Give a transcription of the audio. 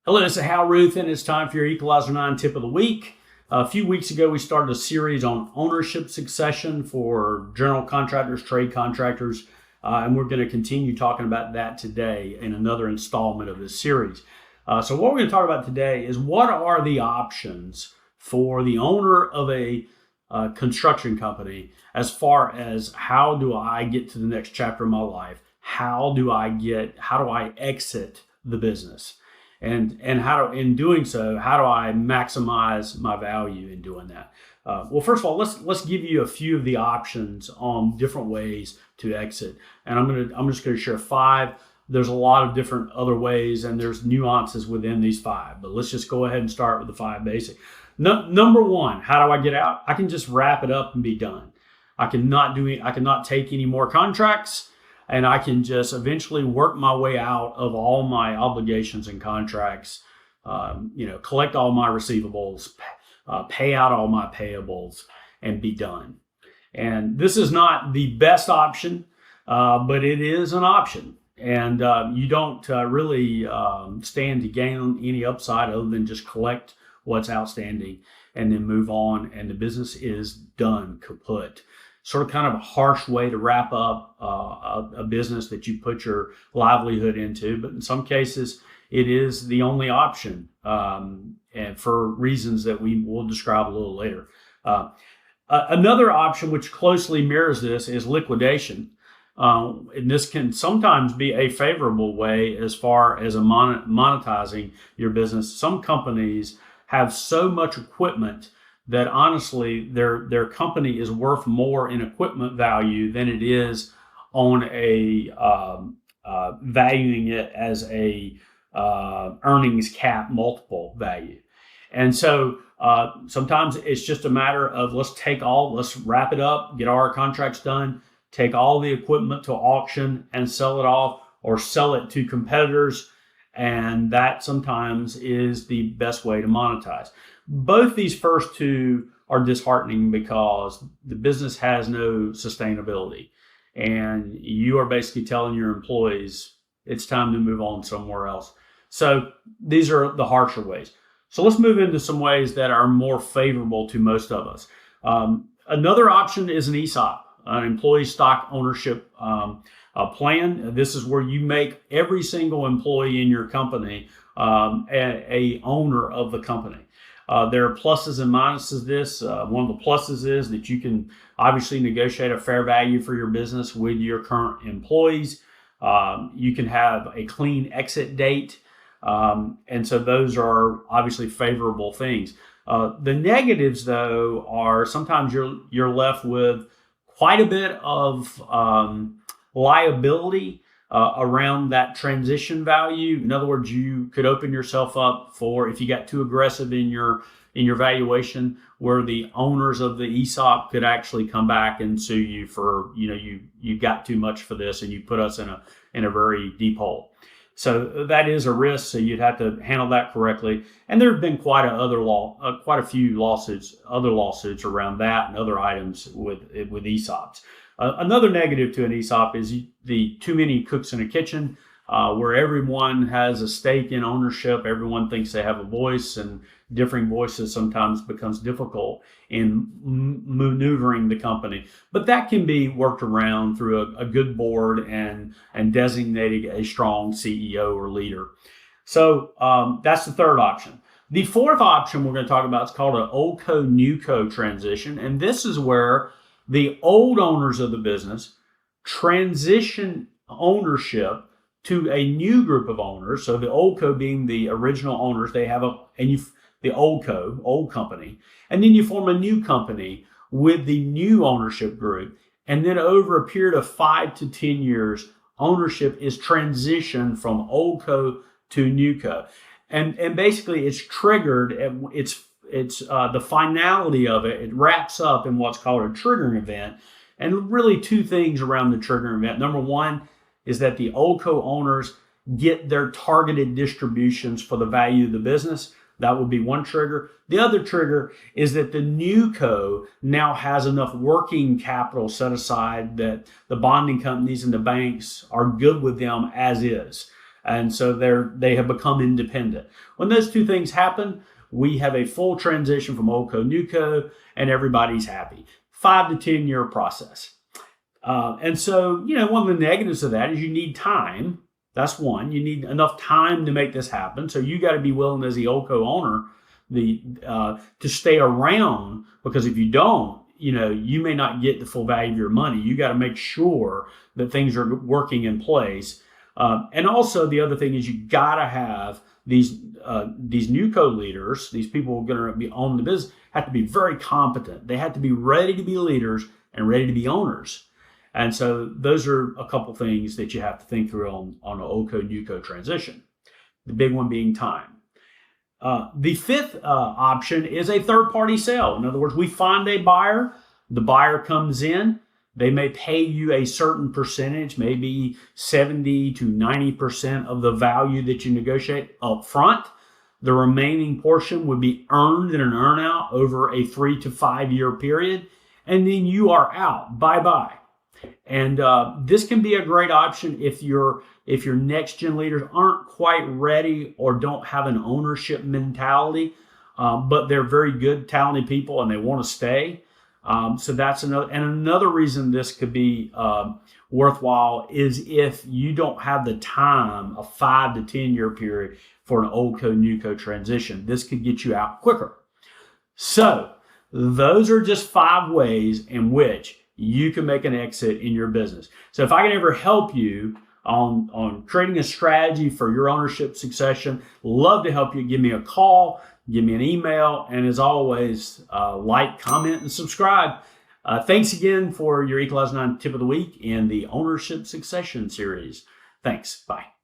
Hello, this is Hal Ruth, and it's time for your Equalizer 9 tip of the week. A few weeks ago, we started a series on ownership succession for general contractors, trade contractors, and we're going to continue talking about that today in another installment of this series. So what we're going to talk about today is what are the options for the owner of a construction company as far as how do I get to the next chapter of my life? How do I exit the business? And in doing so, how do I maximize my value in doing that? Well, first of all, let's give you a few of the options on different ways to exit. And I'm just going to share 5. There's a lot of different other ways, and there's nuances within these 5. But let's just go ahead and start with the 5 basic. Number 1, how do I get out? I can just wrap it up and be done. I cannot take any more contracts. And I can just eventually work my way out of all my obligations and contracts, collect all my receivables, pay out all my payables, and be done. And this is not the best option, but it is an option. And you don't really stand to gain any upside other than just collect what's outstanding and then move on. And the business is done, kaput. Sort of kind of a harsh way to wrap up a business that you put your livelihood into. But in some cases, it is the only option, and for reasons that we will describe a little later. Another option which closely mirrors this is liquidation. And this can sometimes be a favorable way as far as monetizing your business. Some companies have so much equipment that honestly, their company is worth more in equipment value than it is on a valuing it as a earnings cap multiple value. And so sometimes it's just a matter of let's wrap it up, get our contracts done, take all the equipment to auction and sell it off or sell it to competitors. And that sometimes is the best way to monetize. Both these first 2 are disheartening because the business has no sustainability. And you are basically telling your employees it's time to move on somewhere else. So these are the harsher ways. So let's move into some ways that are more favorable to most of us. Another option is an ESOP, an employee stock ownership plan. This is where you make every single employee in your company a owner of the company. There are pluses and minuses to this. One of the pluses is that you can obviously negotiate a fair value for your business with your current employees. You can have a clean exit date. And so those are obviously favorable things. The negatives, though, are sometimes you're left with quite a bit of liability around that transition value. In other words, you could open yourself up for, if you got too aggressive in your valuation, where the owners of the ESOP could actually come back and sue you for, you got too much for this and you put us in a very deep hole. So that is a risk. So you'd have to handle that correctly. And there have been quite a few other lawsuits around that and other items with ESOPs. Another negative to an ESOP is the too many cooks in a kitchen, where everyone has a stake in ownership. Everyone thinks they have a voice, and differing voices sometimes becomes difficult in maneuvering the company. But that can be worked around through a good board and designating a strong CEO or leader. So that's the third option. The fourth option we're going to talk about is called an oldco-newco transition. And this is where the old owners of the business transition ownership to a new group of owners. So the oldco being the original owners, they have the oldco, old company, and then you form a new company with the new ownership group. And then over a period of 5 to 10 years, ownership is transitioned from oldco to newco. And basically it's triggered, it's the finality of it wraps up in what's called a triggering event. And really 2 things around the triggering event. Number 1 is that the oldco owners get their targeted distributions for the value of the business. That would be one trigger. The other trigger is that the new co now has enough working capital set aside that the bonding companies and the banks are good with them as is. And so they have become independent. When those two things happen, we have a full transition from old co, new co, and everybody's happy. 5 to 10 year process. And so, one of the negatives of that is you need time. That's one. You need enough time to make this happen. So you got to be willing as the old co owner to stay around, because if you don't, you may not get the full value of your money. You got to make sure that things are working in place. And also the other thing is you got to have these new co-leaders, these people who are going to be on the business, have to be very competent. They have to be ready to be leaders and ready to be owners. And so those are a couple things that you have to think through on an old co, new co transition. The big one being time. The fifth option is a third-party sale. In other words, we find a buyer. The buyer comes in. They may pay you a certain percentage, maybe 70 to 90% of the value that you negotiate up front. The remaining portion would be earned in an earnout over a 3 to 5 year period. And then you are out. Bye-bye. And this can be a great option if your next gen leaders aren't quite ready or don't have an ownership mentality, but they're very good, talented people and they want to stay. So that's another reason this could be worthwhile is if you don't have the time, a 5 to 10 year period for an old co, new co transition. This could get you out quicker. So those are just 5 ways in which you can make an exit in your business. So if I can ever help you on creating a strategy for your ownership succession, love to help you. Give me a call, give me an email, and as always, like, comment, and subscribe. Thanks again for your Equalizer 9 tip of the week in the Ownership Succession series. Thanks. Bye.